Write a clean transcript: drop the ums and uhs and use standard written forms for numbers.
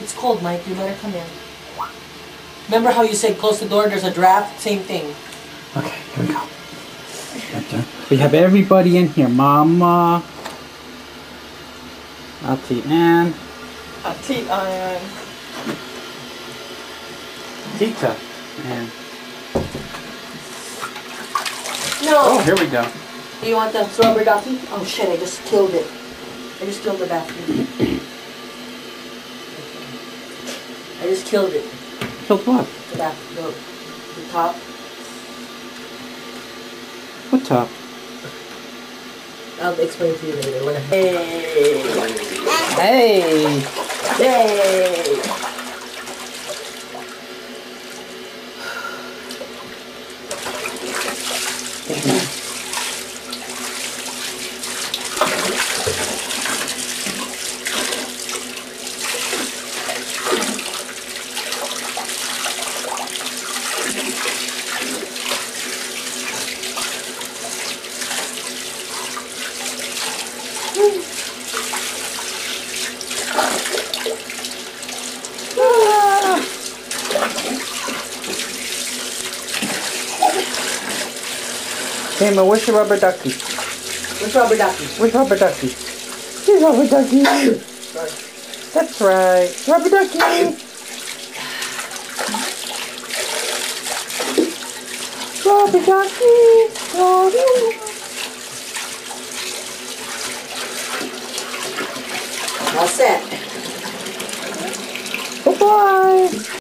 It's cold, Mike. You better come in. Remember how you said close the door, there's a draft? Same thing. Okay, here we go. We have everybody in here. Mama, Auntie Ann, Auntie Ann, Tita, and No! oh, here we go. Do you want the rubber ducky? Oh shit, I just killed it. I just killed the bathroom. I just killed it. Killed what? The top. What top? I'll explain to you later. Hey! Hey! Yay! Emma, where's your rubber ducky? Which rubber ducky? Where's rubber ducky? Here's rubber ducky. That's right. Rubber ducky. Rubber ducky. All set. Bye-bye.